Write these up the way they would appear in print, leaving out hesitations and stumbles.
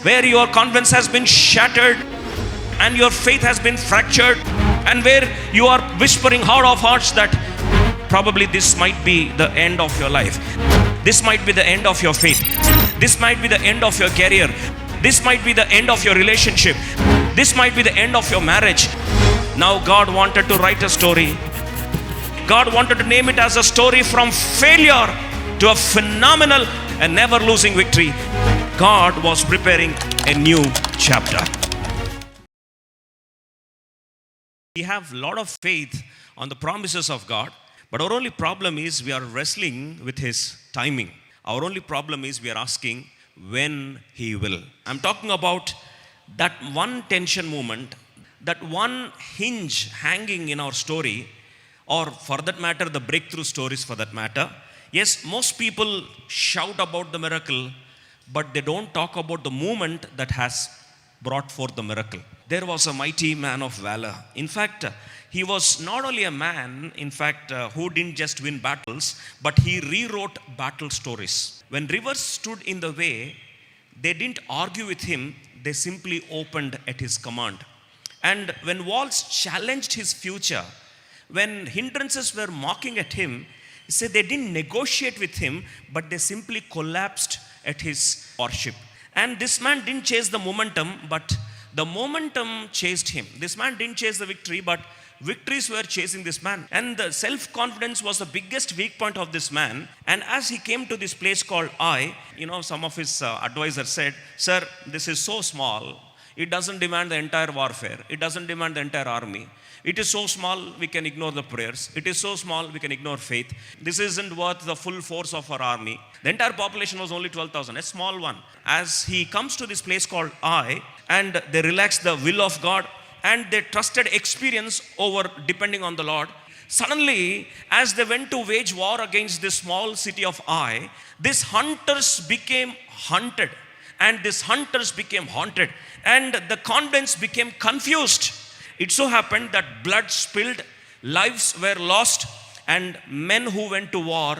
where your confidence has been shattered and your faith has been fractured, and where you are whispering heart of hearts that probably this might be the end of your life, this might be the end of your faith, this might be the end of your career, this might be the end of your relationship, this might be the end of your marriage. Now God wanted to write a story. God wanted to name it as a story from failure to a phenomenal and never losing victory. God was preparing a new chapter. We have a lot of faith on the promises of God, but our only problem is we are wrestling with His timing. Our only problem is we are asking when He will. I'm talking about that one tension moment, that one hinge hanging in our story, or for that matter, the breakthrough stories for that matter. Yes, most people shout about the miracle, but they don't talk about the moment that has brought forth the miracle. There was a mighty man of valor. In fact, he was not only a man, who didn't just win battles, but he rewrote battle stories. When rivers stood in the way, they didn't argue with him, they simply opened at his command. And when walls challenged his future, when hindrances were mocking at him, he said they didn't negotiate with him, but they simply collapsed at his worship. And this man didn't chase the momentum, but the momentum chased him. This man didn't chase the victory, but victories were chasing this man. And the self-confidence was the biggest weak point of this man. And as he came to this place called some of his advisors said, "Sir, this is so small. It doesn't demand the entire warfare. It doesn't demand the entire army. It is so small, we can ignore the prayers. It is so small, we can ignore faith. This isn't worth the full force of our army." The entire population was only 12,000, a small one. As he comes to this place called and they relaxed the will of God, and they trusted experience over depending on the Lord. Suddenly, as they went to wage war against this small city of these hunters became hunted, and these hunters became haunted, and the confidence became confused. It so happened that blood spilled, lives were lost, and men who went to war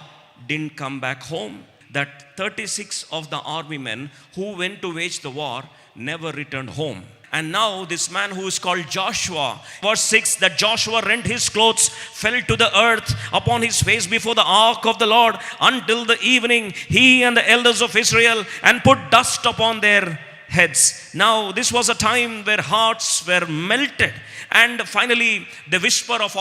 didn't come back home. That 36 of the army men who went to wage the war never returned home. And now this man who is called Joshua, verse 6, that Joshua rent his clothes, fell to the earth upon his face before the ark of the Lord until the evening, he and the elders of Israel, and put dust upon their heads. Now this was a time where hearts were melted, and finally the whisper of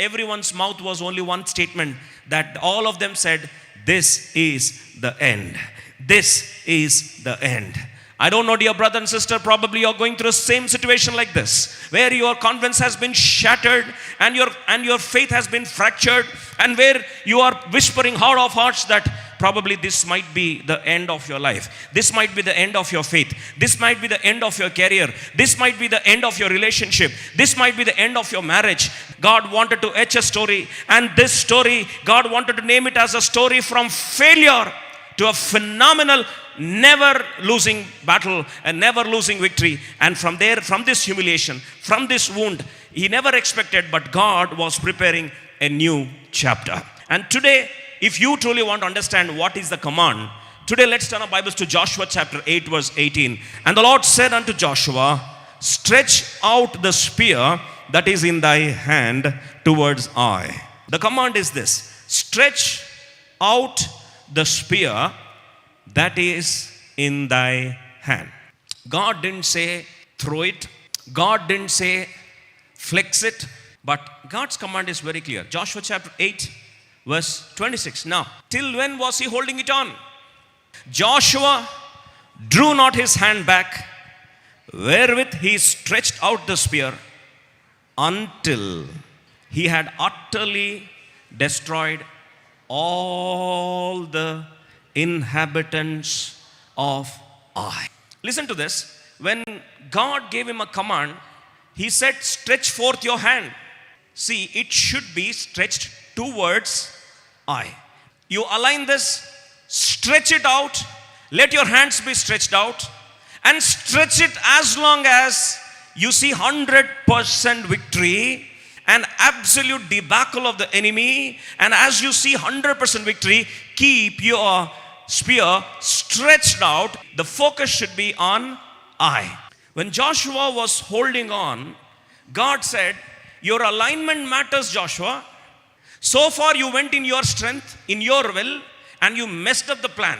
everyone's mouth was only one statement, that all of them said, "This is the end. This is the end." I don't know, dear brother and sister, probably you're going through the same situation like this, where your confidence has been shattered and your faith has been fractured, and where you are whispering heart of hearts that probably this might be the end of your life. This might be the end of your faith. This might be the end of your career. This might be the end of your relationship. This might be the end of your marriage. God wanted to etch a story, and this story, God wanted to name it as a story from failure to a phenomenal, never losing battle and never losing victory. And from this humiliation, from this wound, he never expected, but God was preparing a new chapter. And today, if you truly want to understand what is the command, today let's turn our Bibles to Joshua chapter 8 verse 18. "And the Lord said unto Joshua, Stretch out the spear that is in thy hand towards Ai." The command is this: stretch out the spear that is in thy hand. God didn't say throw it. God didn't say flex it. But God's command is very clear. Joshua chapter 8 verse 26. Now, till when was he holding it on? Joshua drew not his hand back, wherewith he stretched out the spear, until he had utterly destroyed all the inhabitants of Ai. Listen to this. When God gave him a command, he said, "Stretch forth your hand." See, it should be stretched towards Ai. You align this, stretch it out, let your hands be stretched out, and stretch it as long as you see 100% victory and absolute debacle of the enemy. And as you see 100% victory, keep your spear stretched out, the focus should be on I. When Joshua was holding on, God said, your alignment matters, Joshua. So far you went in your strength, in your will, and you messed up the plan.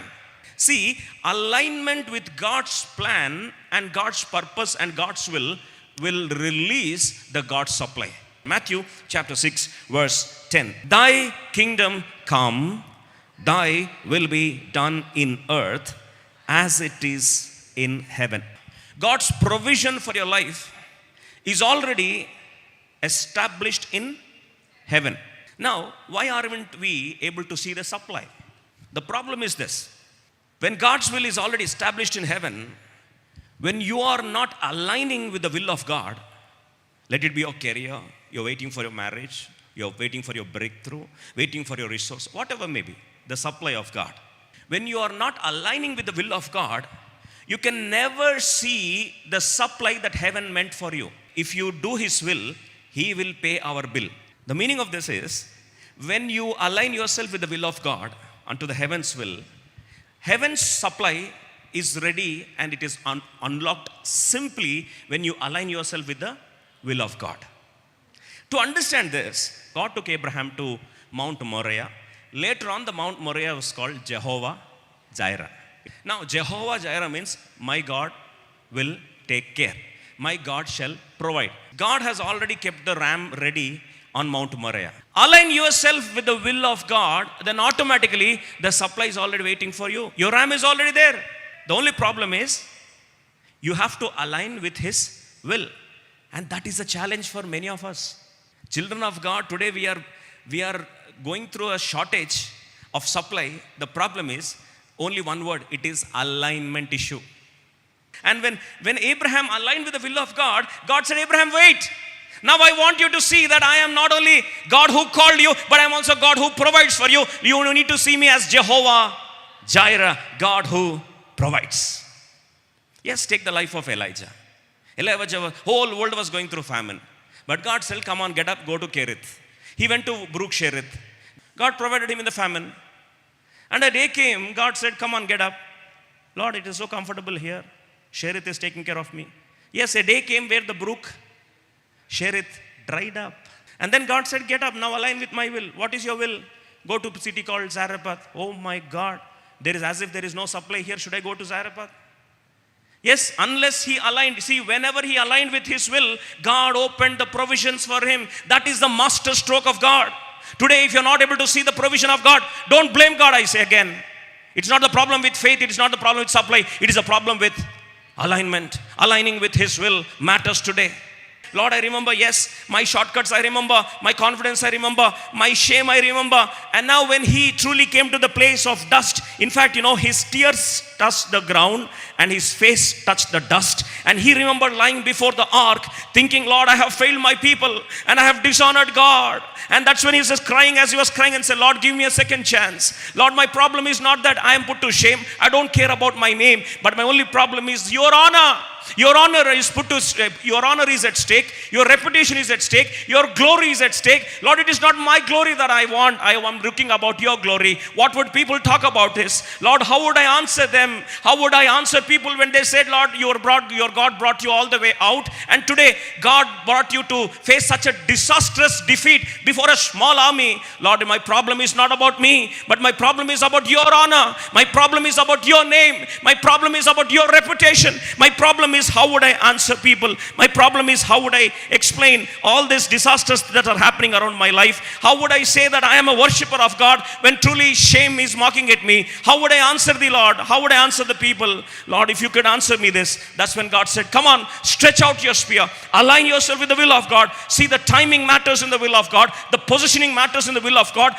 See, alignment with God's plan and God's purpose and God's will release the God's supply. Matthew chapter 6 verse 10. Thy kingdom come, thy will be done in earth as it is in heaven. God's provision for your life is already established in heaven. Now, why aren't we able to see the supply? The problem is this. When God's will is already established in heaven, when you are not aligning with the will of God, let it be your career, you're waiting for your marriage, you're waiting for your breakthrough, waiting for your resource, whatever may be, the supply of God. When you are not aligning with the will of God, you can never see the supply that heaven meant for you. If you do His will, He will pay our bill. The meaning of this is, when you align yourself with the will of God unto the heaven's will, heaven's supply is ready and it is unlocked simply when you align yourself with the will of God. To understand this, God took Abraham to Mount Moriah. Later on, the Mount Moriah was called Jehovah Jireh. Now, Jehovah Jireh means my God will take care. My God shall provide. God has already kept the ram ready on Mount Moriah. Align yourself with the will of God, then automatically the supply is already waiting for you. Your ram is already there. The only problem is you have to align with His will. And that is a challenge for many of us. Children of God, today we are going through a shortage of supply. The problem is only one word. It is alignment issue. And when Abraham aligned with the will of God, God said, Abraham, wait. Now I want you to see that I am not only God who called you, but I am also God who provides for you. You need to see me as Jehovah Jireh, God who provides. Yes, take the life of Elijah. Elijah, whole world was going through famine. But God said, come on, get up, go to Kerith. He went to Brook Sherith. God provided him in the famine. And a day came, God said, come on, get up. Lord, it is so comfortable here. Sherith is taking care of me. Yes, a day came where the brook Sherith dried up. And then God said, get up, now align with my will. What is your will? Go to a city called Zarephath. Oh my God, there is as if there is no supply here. Should I go to Zarephath? Yes, unless he aligned. See, whenever he aligned with his will, God opened the provisions for him. That is the master stroke of God. Today, if you're not able to see the provision of God, don't blame God, I say again. It's not the problem with faith. It is not the problem with supply. It is a problem with alignment. Aligning with His will matters today. Lord, I remember, yes, my shortcuts I remember, my confidence I remember, my shame I remember. And now when he truly came to the place of dust, in fact, his tears touched the ground and his face touched the dust. And he remembered lying before the ark, thinking, Lord, I have failed my people and I have dishonored God. And that's when he was crying, as he was crying, and said, Lord, give me a second chance. Lord, my problem is not that I am put to shame. I don't care about my name, but my only problem is your honor. Your honor is your honor is at stake. Your reputation is at stake. Your glory is at stake. Lord, it is not my glory that I want. I am looking about your glory. What would people talk about this? Lord, how would I answer them? How would I answer people when they said, Lord, your God brought you all the way out, and today God brought you to face such a disastrous defeat before a small army. Lord, my problem is not about me, but my problem is about your honor. My problem is about your name. My problem is about your reputation. My problem is how would I answer people? My problem is how would I explain all these disasters that are happening around my life? How would I say that I am a worshiper of God when truly shame is mocking at me? How would I answer the Lord? How would I answer the people? Lord, if you could answer me this. That's when God said, come on, stretch out your spear, align yourself with the will of God. See, the timing matters in the will of God. The positioning matters in the will of God.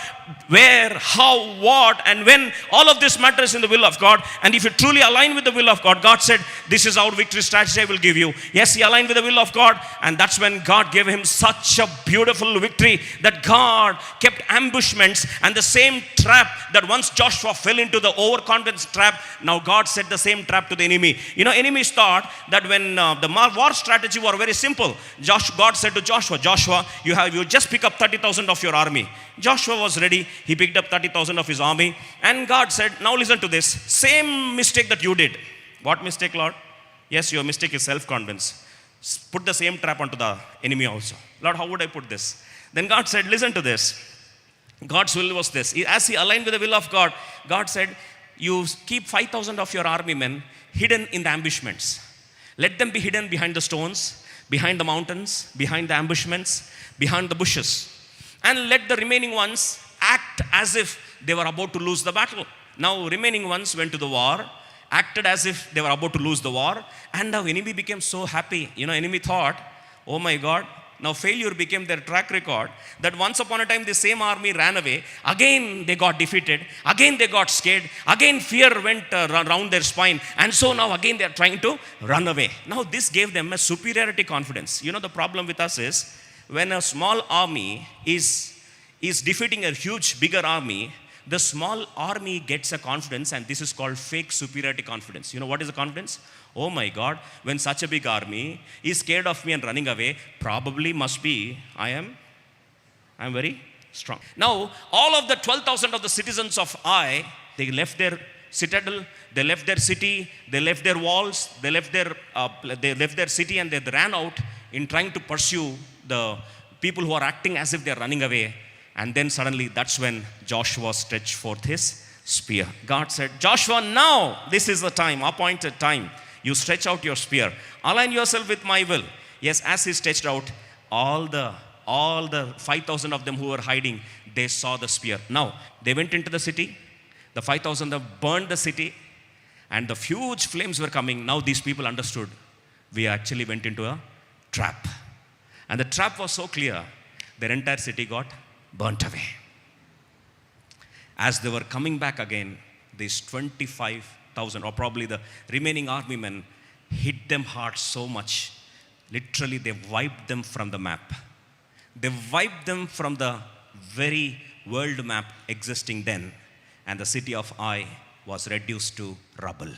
Where, how, what, and when, all of this matters in the will of God. And if you truly align with the will of God, God said, this is our victory strategy I will give you. Yes, he aligned with the will of God, and that's when God gave him such a beautiful victory that God kept ambushments, and the same trap that once Joshua fell into, the overconfidence trap, now God set the same trap to the enemy. Enemies thought that when the war strategy were very simple, God said to Joshua, you just pick up 30,000 of your army. Joshua was ready. He picked up 30,000 of his army, and God said, now listen to this. Same mistake that you did. What mistake, Lord? Yes, your mistake is self-confidence. Put the same trap onto the enemy also. Lord, how would I put this? Then God said, listen to this. God's will was this. As he aligned with the will of God, God said, you keep 5,000 of your army men hidden in the ambushments. Let them be hidden behind the stones, behind the mountains, behind the ambushments, behind the bushes. And let the remaining ones act as if they were about to lose the battle. Now, remaining ones went to the war, acted as if they were about to lose the war, and now enemy became so happy. Enemy thought, oh my God, now failure became their track record, that once upon a time the same army ran away, again they got defeated, again they got scared, again fear went around their spine, and so now again they are trying to run away. Now this gave them a superiority confidence. The problem with us is, when a small army is defeating a huge, bigger army, the small army gets a confidence, and this is called fake superiority confidence. What is the confidence? Oh my God, when such a big army is scared of me and running away, probably must be I am very strong. Now, all of the 12,000 of the citizens of Ai, they left their citadel, they left their city, they left their walls, they left their city, and they ran out in trying to pursue the people who are acting as if they are running away. And then suddenly, that's when Joshua stretched forth his spear. God said, Joshua, now this is the time, appointed time. You stretch out your spear. Align yourself with my will. Yes, as he stretched out, all the 5,000 of them who were hiding, they saw the spear. Now, they went into the city. The 5,000 have burned the city, and the huge flames were coming. Now these people understood, we actually went into a trap. And the trap was so clear, their entire city got burnt away. As they were coming back again, these 25,000, or probably the remaining army men, hit them hard so much. Literally, they wiped them from the map. They wiped them from the very world map existing then. And the city of Ai was reduced to rubble.